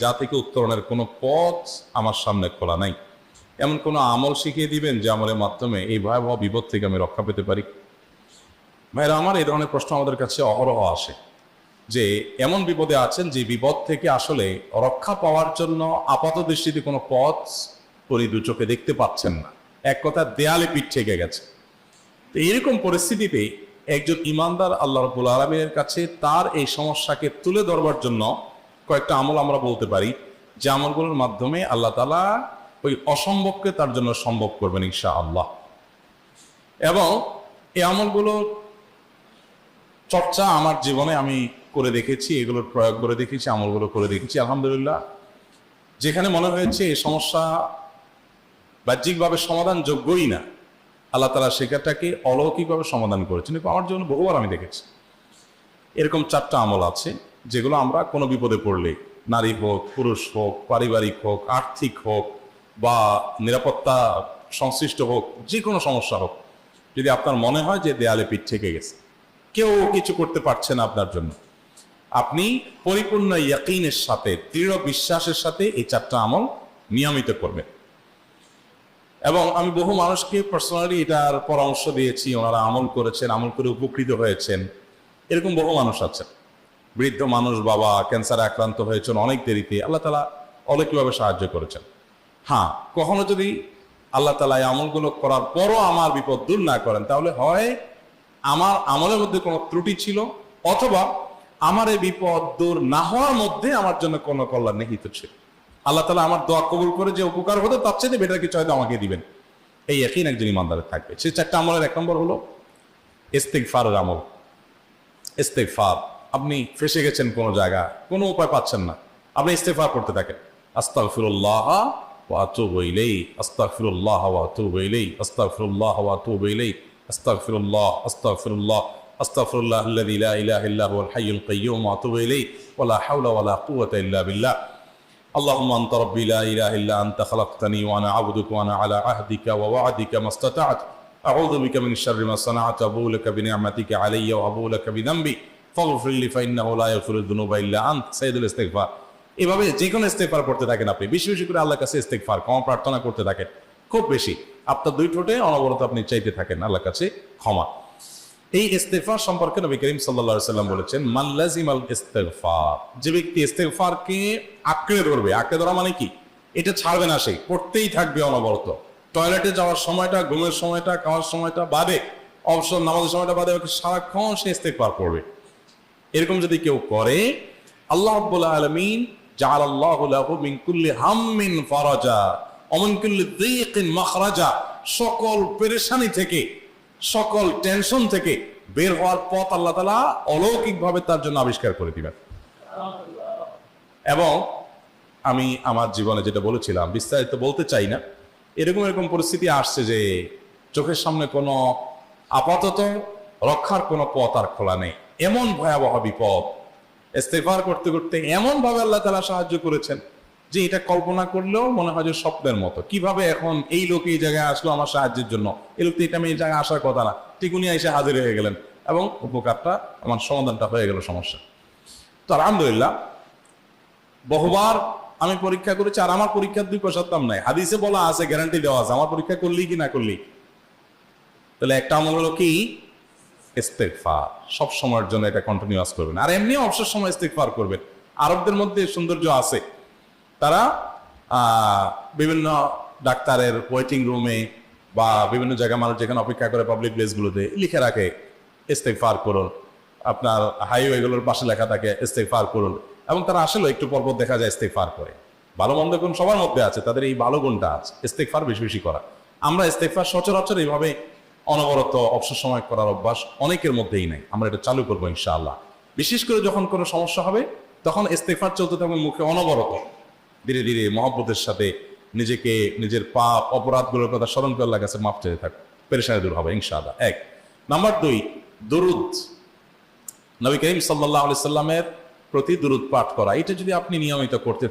যা থেকে উত্তরণের কোনো পথ আমার সামনে খোলা নাই। এমন কোনো আমল শিখিয়ে দিবেন যে আমলের মাধ্যমে এই ভয়াবহ বিপদ থেকে আমি রক্ষা পেতে পারি? ভাইরা আমার, এই ধরনের প্রশ্ন আমাদের কাছে অহরহ আসে যে এমন বিপদে আছেন যে বিপদ থেকে আসলে রক্ষা পাওয়ার জন্য আপাত দৃষ্টিতে কোনো পথ দু চোখে দেখতে পাচ্ছেন না, এক কথা দেয়ালে পিঠ থেকে গেছে। তো এরকম পরিস্থিতিতে একজন ইমানদার আল্লাহ রাব্বুল আলামিনের কাছে তার এই সমস্যাকে তুলে ধরবার জন্য কয়েকটা আমল আমরা বলতে পারি, যে আমলগুলোর মাধ্যমে আল্লাহ তাআলা ওই অসম্ভবকে তার জন্য সম্ভব করবেন ইনশাআল্লাহ। এবং এই আমলগুলোর চর্চা আমার জীবনে আমি করে দেখেছি, এগুলোর প্রয়োগ করে দেখেছি, আমলগুলো করে দেখেছি। আলহামদুলিল্লাহ, যেখানে মনে হয়েছে এই সমস্যা বাহ্যিকভাবে সমাধান যোগ্যই না, আল্লাহ তাআলা সেটাকে অলৌকিকভাবে সমাধান করেছেন। কিন্তু আমার জীবনে বহুবার আমি দেখেছি। এরকম 4টা আমল আছে যেগুলো আমরা কোনো বিপদে পড়লে, নারী হোক, পুরুষ হোক, পারিবারিক হোক, আর্থিক হোক বা নিরাপত্তা সংশ্লিষ্ট হোক, যে কোনো সমস্যা হোক, যদি আপনার মনে হয় যে দেয়ালে পিঠ থেকে গেছে, কেউ কিছু করতে পারছে না আপনার জন্য, আপনি পরিপূর্ণ ইয়াকিনের সাথে, দৃঢ় বিশ্বাসের সাথে এই 4টা আমল নিয়মিত করবেন। এবং আমি বহু মানুষকে পার্সোনালি এটার পরামর্শ দিয়েছি, ওনারা আমল করেছেন, আমল করে উপকৃত হয়েছেন। এরকম বহু মানুষ আছেন, বৃদ্ধ মানুষ, বাবা ক্যান্সারে আক্রান্ত হয়েছেন অনেক দেরিতে, আল্লাহ তাআলা অলৌকিকভাবে সাহায্য করেছেন। হ্যাঁ, কখনো যদি আল্লাহ তাআলা এই আমলগুলো করার পরও আমার বিপদ দূর না করেন, তাহলে হয় আমার আমলের মধ্যে কোনো ত্রুটি ছিল, অথবা আমার এই বিপদ দূর না হওয়ার মধ্যে আমার জন্য কোনো কল্যাণ নিহিত ছিল। আল্লাহ তাআলা আমার দোয়া কবুল করে যে উপকার হতো তার চেয়ে বেটার কিছু হয়তো আমাকে দিবেন, এই ইয়াকিন একজন ইমানদারের থাকবে। সেই 4টা আমলের 1 নম্বর হলো ইস্তিগফারের আমল। ইস্তিগফার, আপনি ফেসে গেছেন কোনো জায়গা, কোনো উপায় পাচ্ছেন না, আপনি ইস্তিগফার করতে থাকেন। আস্তাগফিরুল্লাহ ওয়া আতুবু ইলাইহি, আস্তাগফিরুল্লাহ ওয়া আতুবু ইলাইহি, আস্তাগফিরুল্লাহ ওয়া আতুবু ইলাইহি, আস্তাগফিরুল্লাহ, আস্তাগফিরুল্লাহ, আস্তাগফিরুল্লাহাল্লাযী লা ইলাহা ইল্লা হুয়াল হাইয়ুল কাইয়্যুম ওয়া আতুবু ইলাইহি ওয়া লা হাওলা ওয়া লা কুওয়াতা ইল্লা বিল্লাহ। اللهم أنت ربي لا إله إلا أنت خلقتني وأنا عبدك وأنا على عهدك ووعدك ما استطعت أعوذ بك من شر ما صنعت أبوء لك بنعمتك علي وأبوء لك بذنبي فاغفر لي فإنه لا يغفر الذنوب إلا أنت সাইয়্যিদুল ইস্তিগফার। এভাবে যে কোনো ইস্তিগফার করতে থাকেন, আপনি বেশি বেশি করে আল্লাহর কাছে ইস্তিগফার, ক্ষমা প্রার্থনা করতে থাকেন, খুব বেশি। আপনার 2 ঠোঁটে অনবরত আপনি চাইতে থাকেন আল্লাহর কাছে ক্ষমা। এই ইস্তিগফার সম্পর্কে নবী করিম সাল্লাল্লাহু আলাইহি সাল্লাম বলেছেন, মান লাজিমাল ইস্তিগফার, যে ব্যক্তি ইস্তিগফারকে আঁকড়ে ধরবে, আঁকড়ে ধরা মানে কি, এটা ছাড়বে না, সে করতেই থাকবে অনবরত। টয়লেটে যাওয়ার সময়টা, ঘুমের সময়টা, খাওয়ার সময়টা বাদে, অবসর নামাজের সময়টা বাদে সারাক্ষণ সে ইস্তিগফার করবে। এরকম যদি কেউ করে, আল্লাহ রাব্বুল আলামিন জাআলাল্লাহু লাহু মিন কুল্লি হাম্মিন ফারাজা ওয়া মিন কুল্লি দীকিন মাখরাজা, সকল পেরেশানি থেকে, সকল টেনশন থেকে বের হওয়ার পথ আল্লাহ তাআলা অলৌকিকভাবে তার জন্য আবিষ্কার করে দিবেন। এবং আমি আমার জীবনে যেটা বলেছিলাম, বিস্তারিত বলতে চাই না, এরকম পরিস্থিতি আসছে যে চোখের সামনে কোনো আপাতত রক্ষার কোনো পথ আর খোলা নেই, এমন ভয়াবহ বিপদ। ইস্তিগফার করতে করতে এমন ভাবে আল্লাহ তাআলা সাহায্য করেছেন যে এটা কল্পনা করলেও মনে হয় যে স্বপ্নের মতো। কিভাবে এখন এই লোক এই জায়গায় আসলো আমার সাহায্যের জন্য, এই লোক তো এটা আমি এই জায়গায় আসার কথা না, ঠিক উনি এসে হাজির হয়ে গেলেন এবং উপকারটা, আমার সমাধানটা হয়ে গেল সমস্যা। তো আলহামদুলিল্লাহ, বহুবার আমি পরীক্ষা করেছি, আর আমার পরীক্ষার 2 পয়সার দাম নাই। হাদিসে বলা আছে, গ্যারান্টি দেওয়া আছে, আমার পরীক্ষা করলি কি না করলি। তাহলে একটা আমল হলো কি, ইস্তিগফার। সব সময়ের জন্য এটা কন্টিনিউয়াস করবেন, আর এমনিও অবসর সময় ইস্তিগফার করবেন। আরবদের মধ্যে সৌন্দর্য আছে, তারা বিভিন্ন ডাক্তারের ওয়েটিং রুমে বা বিভিন্ন জায়গায় মানুষ যেখানে অপেক্ষা করে পাবলিক প্লেসগুলোতে লিখে রাখে ইস্তিগফার করুন, আপনার হাইওয়েগুলোর পাশে লেখা থাকে ইস্তিগফার করুন। এবং তারা আসলে একটু পরপর দেখা যায় ইস্তিগফার করে। ভালো মন্দ গুণ সবার মধ্যে আছে, তাদের এই ভালো গুণটা আছে, ইস্তিগফার বেশি বেশি করা। আমরা ইস্তিগফার সচরাচর এইভাবে অনবরত অবসর সময় করার অভ্যাস অনেকের মধ্যেই নাই। আমরা এটা চালু করবো ইনশাআল্লাহ। বিশেষ করে যখন কোনো সমস্যা হবে, তখন ইস্তিগফার চলতে থাকবে মুখে অনবরত, ধীরে ধীরে মহব্বতের সাথে নিজেকে, নিজের পাপ অপরাধগুলোর কথা স্মরণ করে আল্লাহর কাছে মাফ চাইতে থাকবে, পেরেশানি দূর হবে ইনশাআল্লাহ। 1 নাম্বার 2, দুরুদ। নবী করিম সাল্লাল্লাহু আলাইহি সাল্লামের প্রতি দুরুদ পাঠ করা, এটা যদি আপনি নিয়মিত করতে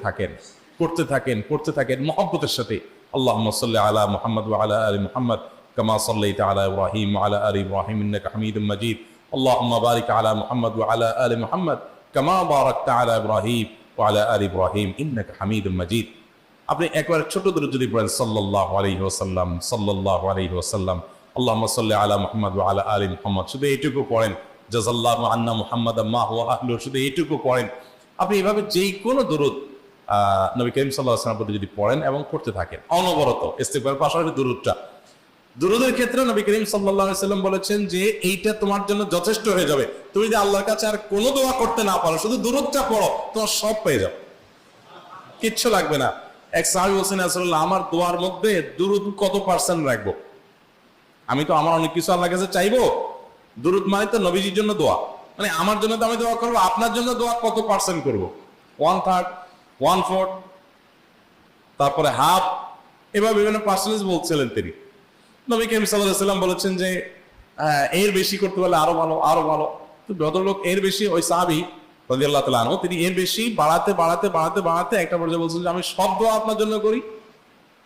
থাকেন মহব্বতের সাথে, আল্লাহুম্মা সাল্লি আলা মুহাম্মদ ওয়া আলা আলি মুহাম্মদ কামা সাল্লাইতা আলা ইব্রাহিম ওয়া আলা আলি ইব্রাহিম ইন্নাকা হামিদুম মাজিদ, আল্লাহুম্মা বারিক আলা মুহাম্মদ ওয়া আলা আলি মুহাম্মদ কামা বারাকতা আলা ইব্রাহিম ওয়া আলা আলি ইব্রাহিম ইন্নাকা হামিদুম মাজিদ। আপনি একবার ছোট দরুদ যদি পড়েন সাল্লাল্লাহু আলাইহি ওয়াসাল্লাম, সাল্লাল্লাহু আলাইহি ওয়াসাল্লাম, আল্লাহুম্মা সাল্লি আলা মুহাম্মদ ওয়া আলা আলি মুহাম্মদ, শুধু এইটুকু পড়েন। জাযাল্লাহু আন্না মুহাম্মাদাম মা হুয়া আহলু, শুধু এইটুকু পড়েন। আপনি এভাবে যেই কোনো দরুদ নবী করিম সাল্লাল্লাহু আলাইহি ওয়াসাল্লামের প্রতি যদি পড়েন এবং করতে থাকেন অনবরত, ইস্তিগফারের পাশাপাশি দুরুদের ক্ষেত্রে নবী করিম সাল্লাল্লাহু আলাইহি ওয়াসাল্লাম বলেছেন যে এইটা তোমার জন্য যথেষ্ট হয়ে যাবে। তুমি যদি আল্লাহর কাছে আর কোনো দোয়া করতে না পারো, শুধু দুরুদটা পড়ো, তোমার সব পেয়ে যাবে, কিচ্ছু লাগবে না। এক সাহাবী বলছেন, রাসূলুল্লাহ আমার দোয়ার মধ্যে দুরুদ কত পার্সেন্ট রাখবো? আমি তো আমার অনেক কিছু আল্লাহর কাছে চাইবো, দুরুদ মানে তো নবীজির জন্য দোয়া, মানে আমার জন্য তো আমি দোয়া করবো, আপনার জন্য দোয়া কত পার্সেন্ট করবো? 1/3, 1/4, তারপরে হাফ, এভাবে বিভিন্ন পার্সেন্টেজ বলছিলেন তিনি। নবী করিম সাল্লাল্লাহু আলাইহি ওয়াসাল্লাম বলেছেন যে এর বেশি করতে পারলে আরো ভালো, আরো ভালো। তো ভদ্রলোক এর বেশি, ওই সাহাবী রাদিয়াল্লাহু তাআলা আনহু, তিনি এর বেশি বাড়াতে বাড়াতে বাড়াতে বাড়াতে একটা পর্যায়ে বলছেন যে আমি সব দোয়া আপনার জন্য করি।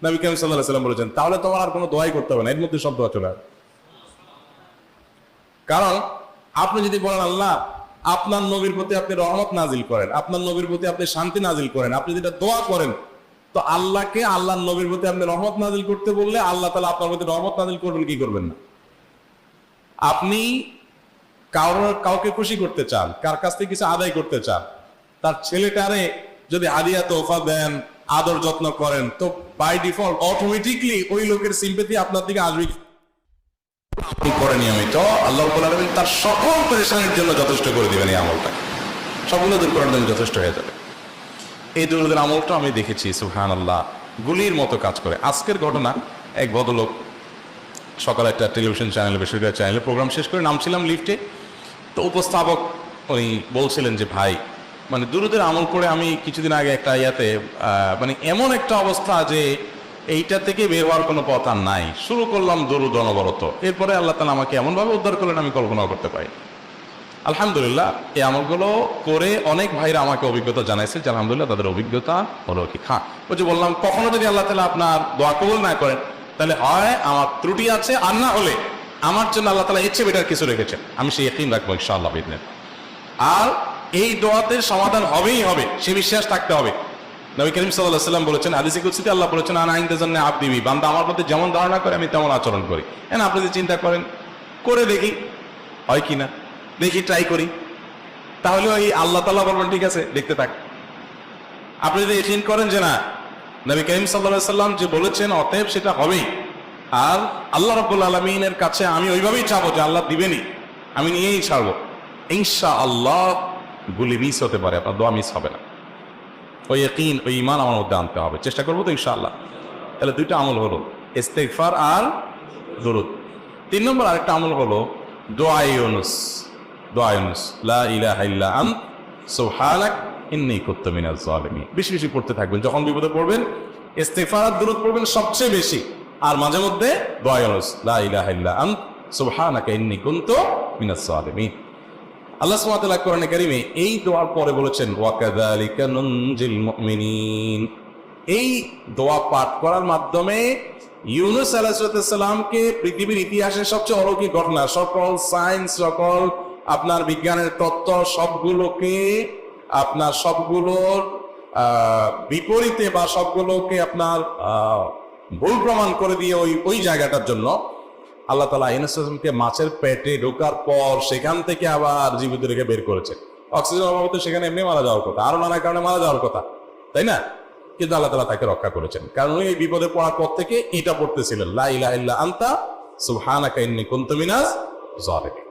নবী করিম সাল্লাল্লাহু আলাইহি ওয়াসাল্লাম বলেছেন তাহলে তোমার আর কোনো দোয়াই করতে হবে না, এর মধ্যে সব দোয়া চলে আসবে। কারণ আপনি যদি বলেন আল্লাহ আপনার নবীর প্রতি আপনি রহমত নাজিল করেন, আপনার নবীর প্রতি আপনি শান্তি নাজিল করেন, আপনি যেটা দোয়া করেন, তো আল্লাহকে আল্লাহর নবীর প্রতি আপনি রহমত নাজিল করতে বললে আল্লাহ তাআলা আপনার প্রতি রহমত নাজিল করবেন কি করবেন না? আপনি কাউকে খুশি করতে চান, কার কাছ থেকে কিছু আদায় করতে চান, তার ছেলেটারে যদি হাদিয়া তোহফা দেন, আদর যত্ন করেন, তো বাই ডিফল্ট অটোমেটিকলি ওই লোকের সিম্পেথি আপনার দিকে আসবে। আপনি করে নিয়মিত আল্লাহ রাব্বুল আলামিন তার সকল পেরেশানির জন্য যথেষ্ট করে দিবেন, এই আমলটা সবগুলো দূর করার জন্য যথেষ্ট হয়ে যাবে। এই দুরুদের আমলটা আমি দেখেছি সুবহানাল্লাহ গুলির মতো কাজ করে। আজকের ঘটনা, এক ভদ্রলোক সকালে একটা টেলিভিশন চ্যানেলে, বেসরকারি চ্যানেলে প্রোগ্রাম শেষ করে নামছিলাম লিফটে, তো উপস্থাপক উনি বলছিলেন যে ভাই মানে দুরুদের আমল করে আমি কিছুদিন আগে একটা ইয়াতে মানে এমন একটা অবস্থা যে এইটা থেকে বের হওয়ার কোনো পথ আর নাই, শুরু করলাম দুরুদ অনবরত, এরপরে আল্লাহ তাআলা আমাকে এমনভাবে উদ্ধার করলেন আমি কল্পনাও করতে পারি। আলহামদুলিল্লাহ এই আমলগুলো করে অনেক ভাইরা আমাকে অভিজ্ঞতা জানাইছে যে আলহামদুলিল্লাহ তাদের অভিজ্ঞতা হলো কি। হ্যাঁ ওই যে বললাম, কখনো যদি আল্লাহ তাআলা আপনার দোয়া কবুল না করেন তাহলে হয় আমার ত্রুটি আছে, আর না হলে আমার জন্য আল্লাহ তাআলা ইচ্ছে বেটার কিছু রেখেছেন, আমি সেই ইয়াকিন রাখবো ইনশাআল্লাহ বিদিনিল্লাহ। আর এই দোয়াতে সমাধান হবেই হবে, সে বিশ্বাস থাকতে হবে। নবী করিম সাল্লাল্লাহু আলাইহি ওয়াসাল্লাম বলেছেন, হাদিসে কুদসিতে আল্লাহ বলেছেন আনা ইনদা যান্নি আবদি বি, বান্দা আমার মধ্যে যেমন ধারণা করে আমি তেমন আচরণ করি। এখন আপনি যদি চিন্তা করেন করে দেখি হয় কিনা, দেখি ট্রাই করি, তাহলে ওই আল্লাহ তাআলা বলবেন ঠিক আছে দেখতে থাক। আপনি যদি ইয়াকিন করেন যে না নবী করিম সাল্লাল্লাহু আলাইহি ওয়াসাল্লাম যে বলেছেন অতএব সেটা হবেই, আর আল্লাহ রাব্বুল আলামিনের কাছে আমি ওইভাবেই চাবো যে আল্লাহ দিবেনই, আমি নিয়েই ছাড়বো, ইনশাআল্লাহ গুলি মিস হতে পারে, আপনার দোয়া মিস হবে না। ওই ইয়াকিন, ওই ঈমান আমার মধ্যে আনতে হবে, চেষ্টা করবো তো ইনশাআল্লাহ। তাহলে দুইটা আমল হলো ইস্তিগফার আর দুরুদ। 3 নম্বর আরেকটা আমল হলো দোয়া ইউনুস। দোয়া ইউনুস, লা ইলাহা ইল্লা আন্ত সুবহানাক ইন্নী কুনতু মিনাজ জালিমিন। বেশি বেশি পড়তে থাকবেন, যখন বিপদে পড়বেন ইস্তিগফার আর দুরুদ পড়বেন সবচেয়ে বেশি, আর মাঝে মধ্যে দোয়া ইউনুস, লা ইলাহা ইল্লা আন্ত সুবহানাকা ইন্নী কুনতু মিনাজ জালিমিন। আল্লাহ সুবহানাহু ওয়া তাআলা কোরআনে কারীমে এই দোয়ার পরে বলেছেন ওয়া কাযালিকা নুনজিল মুমিনিন। এই দোয়া পাঠ করার মাধ্যমে ইউনুস আলাইহিস সালামকে পৃথিবীর ইতিহাসের সবচেয়ে অলৌকিক ঘটনা, সকল সায়েন্স, সকল আপনার বিজ্ঞানের তত্ত্ব সবগুলোকে আপনার সবগুলোর বিপরীতে বা সবগুলোকে আপনার ভুল প্রমাণ করে দিয়ে ওই জায়গাটার জন্য আল্লাহ তাআলা ইউনুস আলাইহিসকে মাছের পেটে ঢোকার পর সেখান থেকে আবার জীবিত রেখে বের করেছে। অক্সিজেন অভাবে তো সেখানে এমনি মারা যাওয়ার কথা, আরো নানা কারণে মারা যাওয়ার কথা, তাই না? কিন্তু আল্লাহ তাআলা তাকে রক্ষা করেছেন, কারণ এই বিপদে পড়ার পর থেকে এটা পড়তেছিলেন লা ইলাহা ইল্লা আনতা সুবহানাকা ইন্নী কুনতু মিনাজ জালিমিন।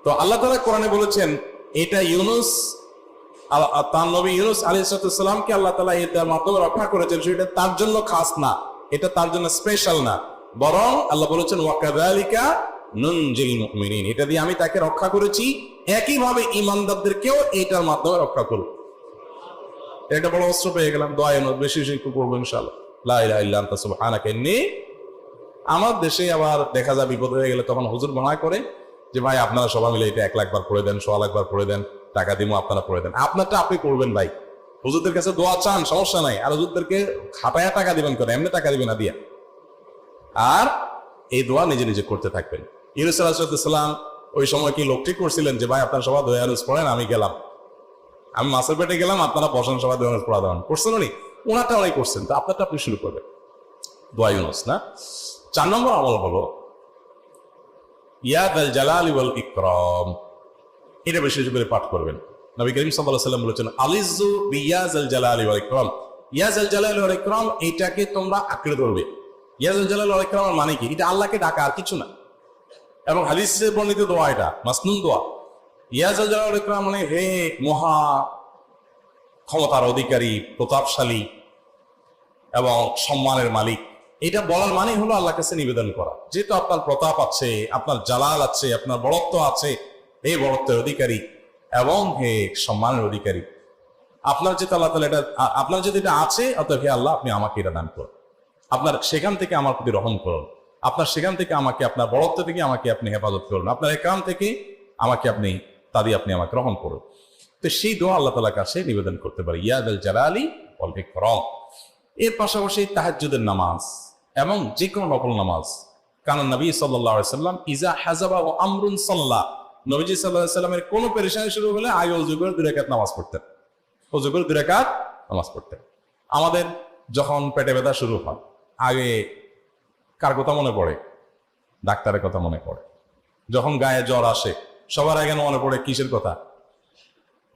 তো আল্লাহ তাআলা কোরআনে বলেছেন এটা ইউনুস, তার নবী ইউনুস আলাইহিস সালামকে আল্লাহ তাআলা এটার মাধ্যমে রক্ষা করেছেন, সেটা তার জন্য খাস না, এটা তার জন্য স্পেশাল না, বরং আল্লাহ বলেছেন ওয়া কাযালিকা নুনজিল মুমিনিন, এটা দিয়ে আমি তাকে রক্ষা করেছি, একইভাবে ঈমানদারদেরকেও এটার মাধ্যমে রক্ষা করব। এটা বড় অস্ত্র পেয়ে গেলাম। দোয়া ইউনুস বেশি বেশি করবো ইনশাআল্লাহ, লা ইলাহা ইল্লা আনতা সুবহানাকা ইন্নী। আমার দেশে আবার দেখা যায় বিপদ হয়ে গেলে তখন হুজুর মনে করে যে ভাই আপনারা সবাই মিলে এটা 1 লাখ বার পড়ে দেন, 100 লাখ বার পড়ে দেন, টাকা দিমু আপনারা পড়ে দেন। আপনারটা আপনি করবেন ভাই, হুজুরদের কাছে দোয়া চান সমস্যা নাই, আর হুজুরদেরকে খাটায়া টাকা দিবেন করে, এমনি টাকা দিবেন না দিয়া। আর এই দোয়া নিজে নিজে করতে থাকবেন। ইউনুস আলাইহিস সালাম ওই সময় কি লোক ঠিক করছিলেন যে ভাই আপনারা সবাই দোয়া ইউনুস পড়েন, আমি গেলাম? আমি মাছের পেটে গেলাম, আপনারা বসন সভা দেওয়ার পড়া দেওয়ান করছেন উনি, ওনারটা অনেক করছেন, তো আপনারটা আপনি শুরু করবেন। দোয়া ইউনুস না। 4 নম্বর আমল হলো ইয়া দাল জালালি ওয়াল ইকরাম, এটা বিশেষ করে পাঠ করবেন। নবী করিম সাল্লাল্লাহু আলাইহি ওয়াসাল্লাম বলেছেন আলিজু বিয়াজাল জালালি ওয়াল ইকরাম, ইয়াজাল জালালি ওয়াল ইকরাম, এটাকে তোমরা আঁকড়ে ধরবে। ইয়াজাল জালালি ওয়াল ইকরাম মানে কি? এটা আল্লাহকে ডাকা, আর কিছু না। এবং হাদিসে বর্ণিত দোয়া, এটা মাসনুন দোয়া। ইয়াজাল জালালি ওয়াল ইকরাম মানে হে মহা ক্ষমতার অধিকারী, প্রতাপশালী এবং সম্মানের মালিক, এটা বলার মানে হলো আল্লাহর কাছে নিবেদন করা, যেহেতু আপনার প্রতাপ আছে, আপনার জালাল আছে, আপনার বড়ত্ব আছে, হে বড়ত্বের অধিকারী এবং হে সম্মানের অধিকারী, আপনার যেটা আল্লাহ তাআলা এটা, আপনার যদি এটা আছে, অতএব হে আল্লাহ আপনি আমাকে এটা দান করুন, আপনার সেখান থেকে আমার প্রতি রহম করুন, আপনার সেখান থেকে আমাকে, আপনার বড়ত্ব থেকে আমাকে আপনি হেফাজত করুন, আপনার একরাম থেকে আমাকে আপনি, তা দিয়ে আপনি আমাকে রহম করুন। তো সেই দোয়া আল্লাহ তাআলার কাছে নিবেদন করতে পারি, ইয়া দাল জালালি ওয়াল ইকরাম। এর পাশাপাশি তাহাজ্জুদের নামাজ এবং যে কোনো নফল নামাজ। কারণ নবী সাল্লাল্লাহু আলাইহি ওয়াসাল্লাম ইজা হাজাবা ও আমরুন সাল্লাহ, নবীজি সাল্লাল্লাহু আলাইহি ওয়াসাল্লামের কোনো পেরেশানি শুরু হলে আগে ওযু করে 2 রাকাত নামাজ পড়তেন, ওযু করে 2 রাকাত নামাজ পড়তেন। আমাদের যখন পেটে ব্যথা শুরু হয়, আগে কার কথা মনে পড়ে? ডাক্তারের কথা মনে পড়ে। যখন গায়ে জ্বর আসে, সবার আগে মনে পড়ে কিসের কথা?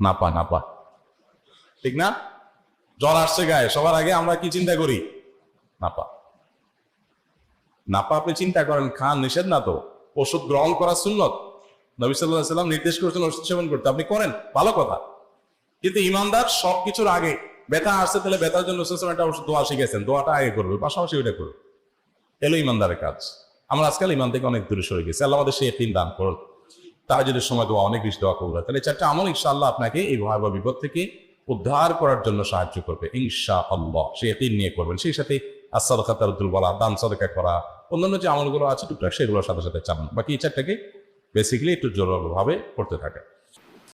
নাপা, নাপা, ঠিক না? জ্বর আসছে গায়ে, সবার আগে আমরা কি চিন্তা করি? নাপা। নাপা আপনি চিন্তা করেন, খান, নিষেধ না তো, ওষুধ গ্রহণ করা সুন্নত। নবী সাল্লাল্লাহু আলাইহি ওয়াসাল্লাম নির্দেশ করেছেন ওষুধ সেবন করতে, আপনি করেন, ভালো কথা। কিন্তু ইমানদার সবকিছুর আগে, ব্যথা আসছে তাহলে ব্যথার জন্য একটা ওষুধ দোয়া শিখেছেন, দোয়াটা আগে করবে, পাশাপাশি ওইটা করবে, এলো ইমানদারের কাজ। আমরা আজকাল ইমান থেকে অনেক দূরে সরে গেছি। আল্লাহ আমাদের সেই ইয়াকিন দান করুন। তাহাজ্জুদের সময় দোয়া অনেক বেশি দোয়া করবে। তাহলে 4টা আমল ইনশাআল্লাহ আপনাকে এই ভয়াবহ বিপদ থেকে উদ্ধার করার জন্য সাহায্য করবে ইনশাআল্লাহ। সেই ইয়াকিন নিয়ে করবেন। সেই সাথে as-সাদাকা তারুদ্দুল বালা, দান সাদাকা করা, অন্যান্য যে আমলগুলো আছে টুকটাক সেগুলোর সাথে সাথে চালান। বাকি এই 4টাকে বেসিক্যালি একটু জোরালোভাবে করতে থাকে।